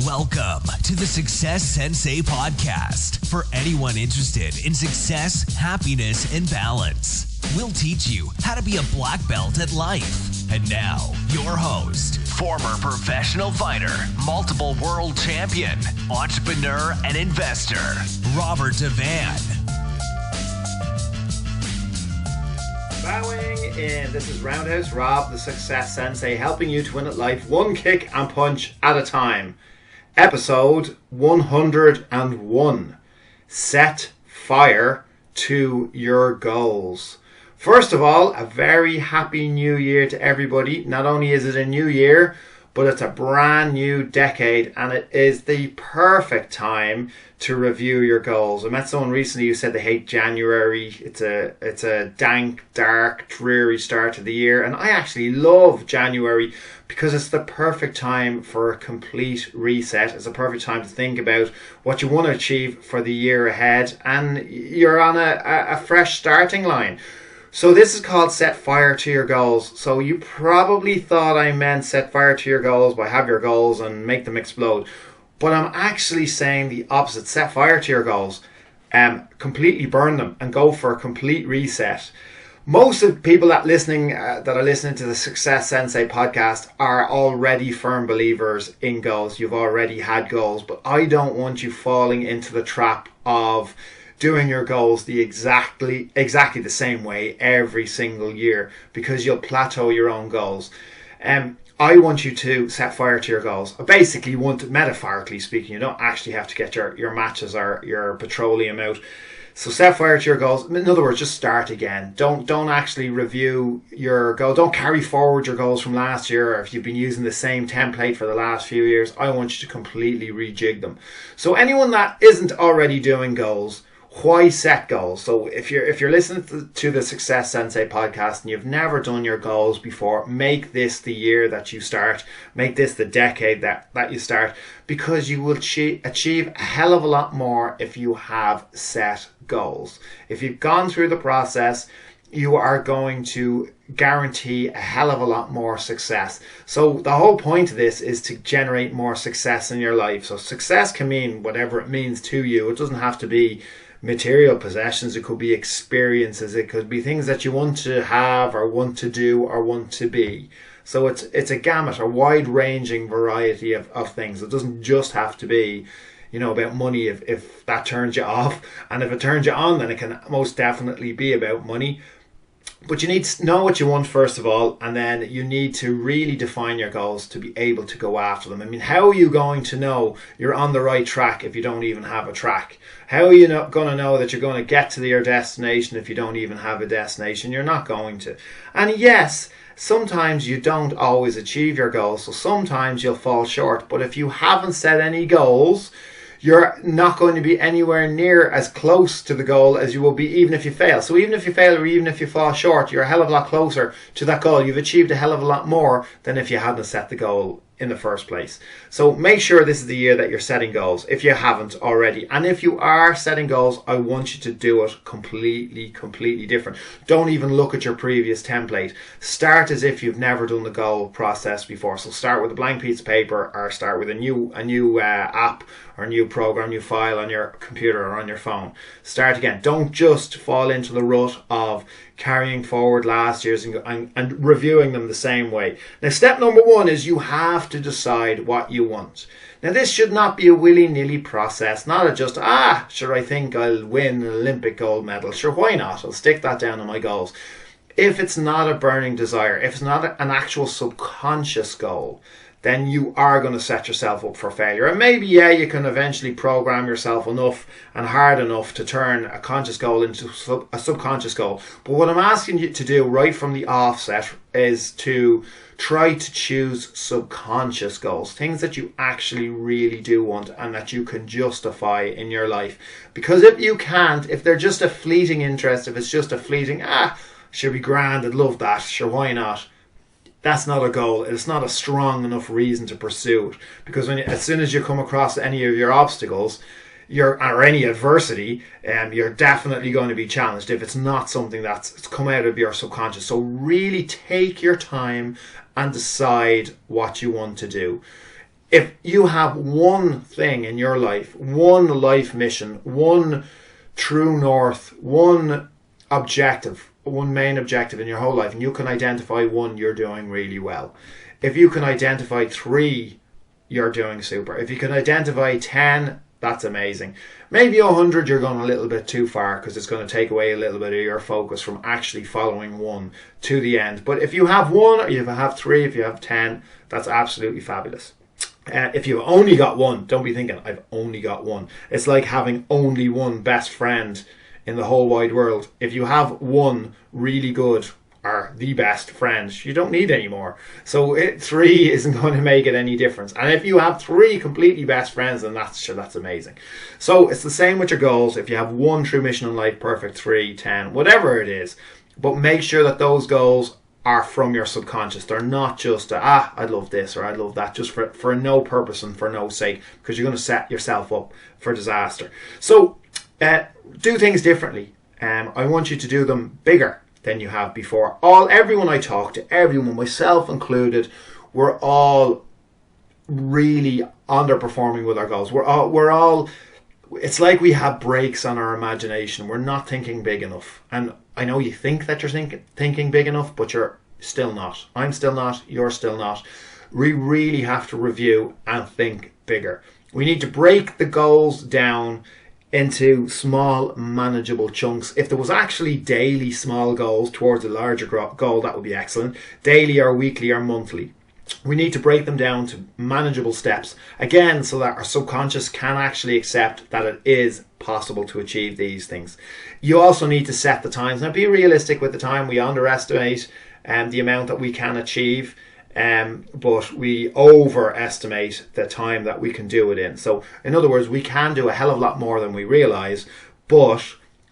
Welcome to the Success Sensei Podcast for anyone interested in success, happiness, and balance. We'll teach you how to be a black belt at life. And now, your host, former professional fighter, multiple world champion, entrepreneur, and investor, Robert Devane. Bowing in, this is Roundhouse, Rob, the Success Sensei, helping you to win at life one kick and punch at a time. Episode 101. Set fire to your goals. First of all, a very happy new year to everybody. Not only is it a new year, but it's a brand new decade, and it is the perfect time to review your goals. I met someone recently who said they hate January. It's a dank, dark, dreary start to the year, and I actually love January because it's the perfect time for a complete reset. It's a perfect time to think about what you want to achieve for the year ahead, and you're on a fresh starting line. So this is called set fire to your goals. So you probably thought I meant set fire to your goals by have your goals and make them explode. But I'm actually saying the opposite. Set fire to your goals. Completely burn them and go for a complete reset. Most of the people that are listening to the Success Sensei podcast are already firm believers in goals. You've already had goals. But I don't want you falling into the trap of doing your goals the exactly the same way every single year, because you'll plateau your own goals. I want you to set fire to your goals. I basically want to, metaphorically speaking, you don't actually have to get your matches or your petroleum out. So set fire to your goals. In other words, just start again. Don't actually review your goal. Don't carry forward your goals from last year, or if you've been using the same template for the last few years. I want you to completely rejig them. So anyone that isn't already doing goals, why set goals? So if you're listening to the Success Sensei podcast and you've never done your goals before, make this the year that you start. Make this the decade that you start, because you will achieve a hell of a lot more if you have set goals. If you've gone through the process, you are going to guarantee a hell of a lot more success. So the whole point of this is to generate more success in your life. So success can mean whatever it means to you. It doesn't have to be material possessions. It could be experiences. It could be things that you want to have or want to do or want to be. So it's a gamut, a wide-ranging variety of things. It doesn't just have to be, about money if that turns you off. And if it turns you on, then it can most definitely be about money. But you need to know what you want first of all, and then you need to really define your goals to be able to go after them. I mean, how are you going to know you're on the right track if you don't even have a track? How are you going to know that you're going to get to your destination if you don't even have a destination? You're not going to. And yes, sometimes you don't always achieve your goals, so sometimes you'll fall short. But if you haven't set any goals, you're not going to be anywhere near as close to the goal as you will be even if you fail. So even if you fail or even if you fall short, you're a hell of a lot closer to that goal. You've achieved a hell of a lot more than if you hadn't set the goal in the first place. So make sure this is the year that you're setting goals if you haven't already. And if you are setting goals, I want you to do it completely different. Don't even look at your previous template. Start as if you've never done the goal process before. So start with a blank piece of paper, or start with a new app or a new program, new file on your computer or on your phone. Start again. Don't just fall into the rut of carrying forward last year's and reviewing them the same way. Now, step number one is you have to decide what you want. Now, this should not be a willy-nilly process, not a just, sure, I think I'll win an Olympic gold medal. Sure, why not? I'll stick that down on my goals. If it's not a burning desire, if it's not an actual subconscious goal, then you are going to set yourself up for failure. And maybe, you can eventually program yourself enough and hard enough to turn a conscious goal into a subconscious goal. But what I'm asking you to do right from the offset is to try to choose subconscious goals, things that you actually really do want and that you can justify in your life. Because if you can't, if they're just a fleeting interest, if it's just a fleeting, should be grand, I'd love that, sure, why not? That's not a goal. It's not a strong enough reason to pursue it, because as soon as you come across any of your obstacles, or any adversity, you're definitely going to be challenged if it's not something that's come out of your subconscious. So really take your time and decide what you want to do. if you have one thing in your life, one life mission, one true north, one objective, one main objective in your whole life, and you can identify one, you're doing really well. If you can identify 3, you're doing super. If you can identify 10, that's amazing. Maybe 100, you're going a little bit too far, because it's going to take away a little bit of your focus from actually following one to the end. But if you have 1, or you have 3, if you have 10, that's absolutely fabulous. If you've only got 1, don't be thinking, I've only got 1. It's like having only one best friend in the whole wide world. If you have 1 really good or the best friend, you don't need any more. So 3 isn't going to make it any difference. And if you have 3 completely best friends, then that's amazing. So it's the same with your goals. If you have 1 true mission in life, perfect. 3, 10, whatever it is. But make sure that those goals are from your subconscious. They're not just I'd love this or I'd love that, just for no purpose and for no sake, because you're going to set yourself up for disaster. So do things differently. I want you to do them bigger than you have before. Everyone I talk to, everyone, myself included, we're all really underperforming with our goals. We're all it's like we have brakes on our imagination. We're not thinking big enough. And I know you think that you're thinking big enough, but you're still not. I'm still not. You're still not. We really have to review and think bigger. We need to break the goals down into small, manageable chunks. If there was actually daily small goals towards a larger goal, that would be excellent. Daily or weekly or monthly. We need to break them down to manageable steps, again, so that our subconscious can actually accept that it is possible to achieve these things. You also need to set the times. Now, be realistic with the time. We underestimate the amount that we can achieve, but we overestimate the time that we can do it in. So, in other words, we can do a hell of a lot more than we realize, but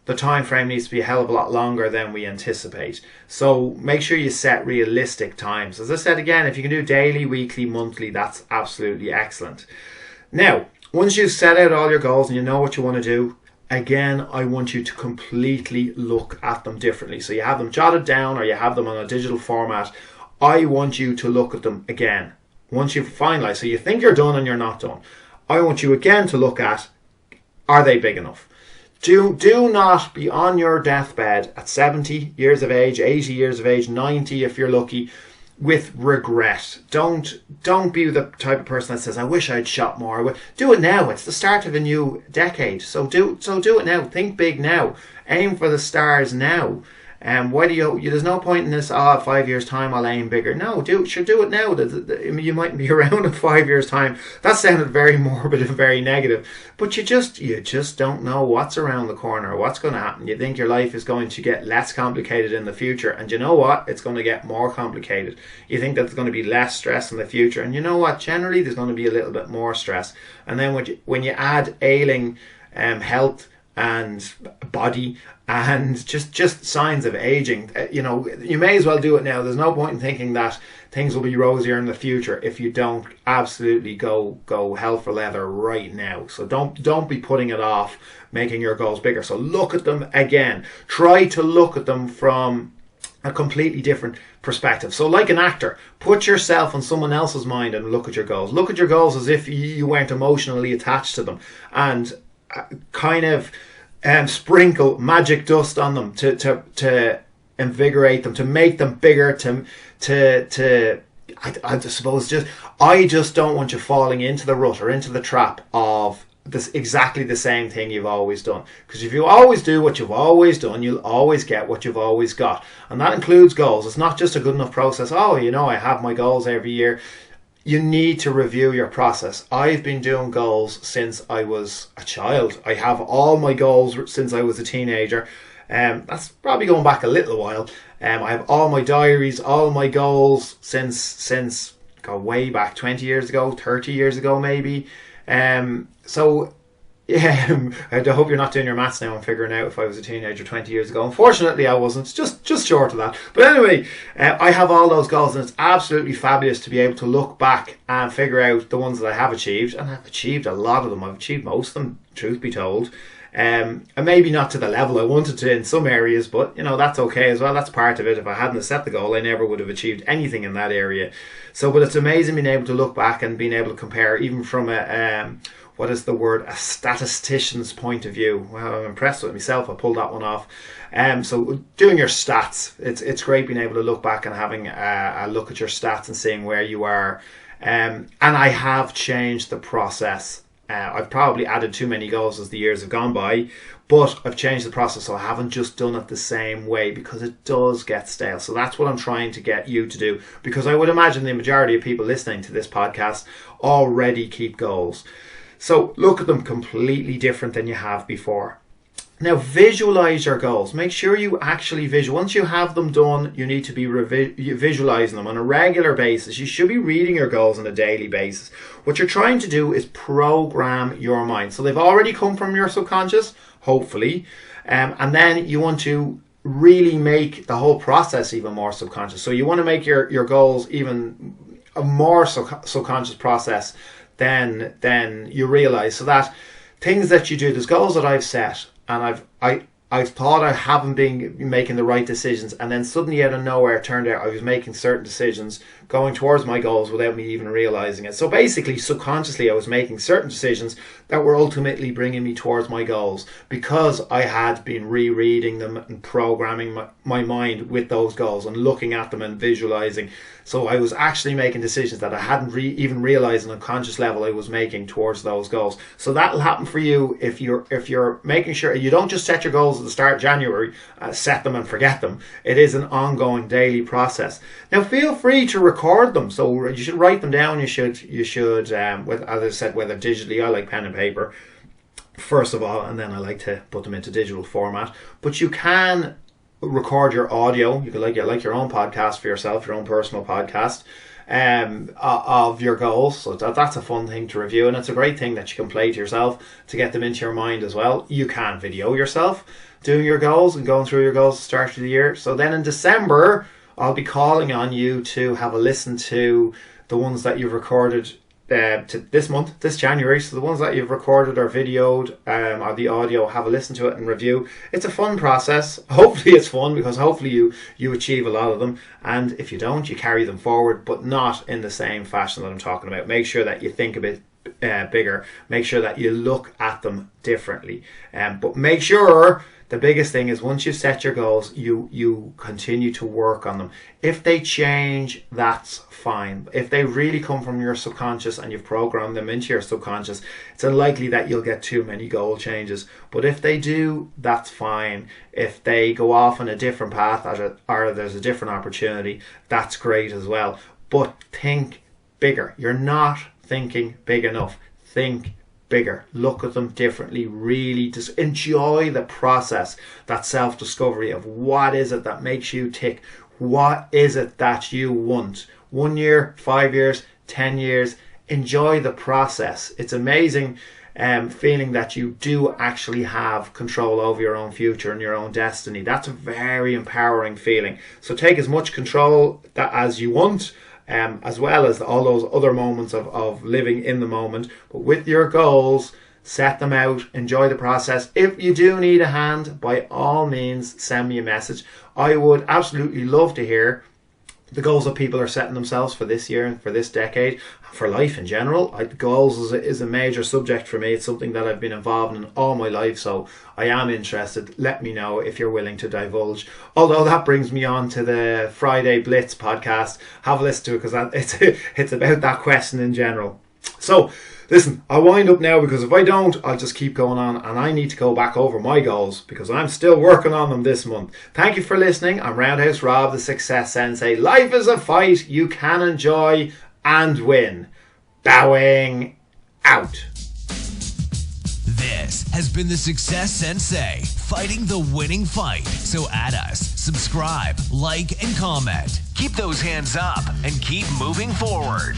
the time frame needs to be a hell of a lot longer than we anticipate. So make sure you set realistic times. As I said again, if you can do daily, weekly, monthly, that's absolutely excellent. Now, once you've set out all your goals and you know what you want to do, again, I want you to completely look at them differently. So you have them jotted down or you have them on a digital format. I want you to look at them again. Once you've finalized, so you think you're done and you're not done, I want you again to look at, are they big enough? Do not be on your deathbed at 70 years of age, 80 years of age, 90 if you're lucky, with regret. Don't be the type of person that says, I wish I'd shot more. Do it now. It's the start of a new decade. So do it now. Think big now. Aim for the stars now. Why do there's no point in this, 5 years time I'll aim bigger. No, do it now. You might be around in 5 years time. That sounded very morbid and very negative. But you just don't know what's around the corner or what's going to happen. You think your life is going to get less complicated in the future, and you know what? It's going to get more complicated. You think that there's going to be less stress in the future, and you know what? Generally there's going to be a little bit more stress. And then when you add ailing health and body and just signs of aging, you may as well do it now. There's no point in thinking that things will be rosier in the future if you don't absolutely go hell for leather right now. So don't be putting it off making your goals bigger. So look at them again. Try to look at them from a completely different perspective. So like an actor, put yourself in someone else's mind and look at your goals. Look at your goals as if you weren't emotionally attached to them, and kind of sprinkle magic dust on them to invigorate them, to make them bigger, I suppose I just don't want you falling into the rut or into the trap of this exactly the same thing you've always done. Because if you always do what you've always done, you'll always get what you've always got. And that includes goals. It's not just a good enough process. I have my goals every year. You need to review your process. I've been doing goals since I was a child. I have all my goals since I was a teenager. That's probably going back a little while. I have all my diaries, all my goals since go way back 20 years ago, 30 years ago maybe. So yeah, I hope you're not doing your maths now and figuring out if I was a teenager 20 years ago. Unfortunately, I wasn't. Just short of that. But anyway, I have all those goals, and it's absolutely fabulous to be able to look back and figure out the ones that I have achieved. And I've achieved a lot of them. I've achieved most of them, truth be told. And maybe not to the level I wanted to in some areas, but that's okay as well. That's part of it. If I hadn't set the goal, I never would have achieved anything in that area. So, but it's amazing being able to look back and being able to compare, even from a statistician's point of view. Well, I'm impressed with myself. I pulled that one off. So doing your stats, it's great being able to look back and having a look at your stats and seeing where you are. And I have changed the process. I've probably added too many goals as the years have gone by, but I've changed the process, so I haven't just done it the same way, because it does get stale. So that's what I'm trying to get you to do, because I would imagine the majority of people listening to this podcast already keep goals. So look at them completely different than you have before. Now, visualize your goals. Make sure you actually visualize. Once you have them done, you need to be visualizing them on a regular basis. You should be reading your goals on a daily basis. What you're trying to do is program your mind. So they've already come from your subconscious, hopefully. And then you want to really make the whole process even more subconscious. So you want to make your goals even a more subconscious process than you realize. So that things that you do, there's goals that I've set, and I've thought I haven't been making the right decisions, and then suddenly out of nowhere it turned out I was making certain decisions going towards my goals without me even realizing it. So basically, subconsciously, I was making certain decisions that were ultimately bringing me towards my goals, because I had been rereading them and programming my mind with those goals and looking at them and visualizing. So I was actually making decisions that I hadn't even realized on a conscious level I was making towards those goals. So that'll happen for you if you're making sure you don't just set your goals at the start of January, set them and forget them. It is an ongoing daily process. Now, feel free to record them. So you should write them down. You should as I said, whether digitally, I like pen and paper first of all, and then I like to put them into digital format. But you can record your audio. You could like your own podcast for yourself, your own personal podcast of your goals. So that's a fun thing to review, and it's a great thing that you can play to yourself to get them into your mind as well. You can video yourself doing your goals and going through your goals at the start of the year. So then in December, I'll be calling on you to have a listen to the ones that you've recorded to this January. So the ones that you've recorded or videoed or the audio, have a listen to it and review. It's a fun process. Hopefully it's fun, because hopefully you achieve a lot of them, and if you don't, you carry them forward, but not in the same fashion that I'm talking about. Make sure that you think a bit bigger. Make sure that you look at them differently, but make sure the biggest thing is, once you've set your goals, you continue to work on them. If they change, that's fine. If they really come from your subconscious and you've programmed them into your subconscious, it's unlikely that you'll get too many goal changes. But if they do, that's fine. If they go off on a different path or there's a different opportunity, that's great as well. But think bigger. You're not thinking big enough. Think bigger. Look at them differently. Really just enjoy the process, that self-discovery of what is it that makes you tick. What is it that you want? 1 year, 5 years, 10 years. Enjoy the process. It's amazing feeling that you do actually have control over your own future and your own destiny. That's a very empowering feeling. So take as much control as you want, as well as all those other moments of living in the moment. But with your goals, set them out, enjoy the process. If you do need a hand, by all means, send me a message. I would absolutely love to hear the goals that people are setting themselves for this year and for this decade, for life in general. Goals is a major subject for me. It's something that I've been involved in all my life, so I am interested. Let me know if you're willing to divulge. Although that brings me on to the Friday Blitz podcast. Have a listen to it, because it's about that question in general. So listen, I'll wind up now, because if I don't, I'll just keep going on, and I need to go back over my goals because I'm still working on them this month. Thank you for listening. I'm Roundhouse Rob, the Success Sensei. Life is a fight you can enjoy and win. Bowing out. This has been the Success Sensei, fighting the winning fight. So add us, subscribe, like, and comment. Keep those hands up and keep moving forward.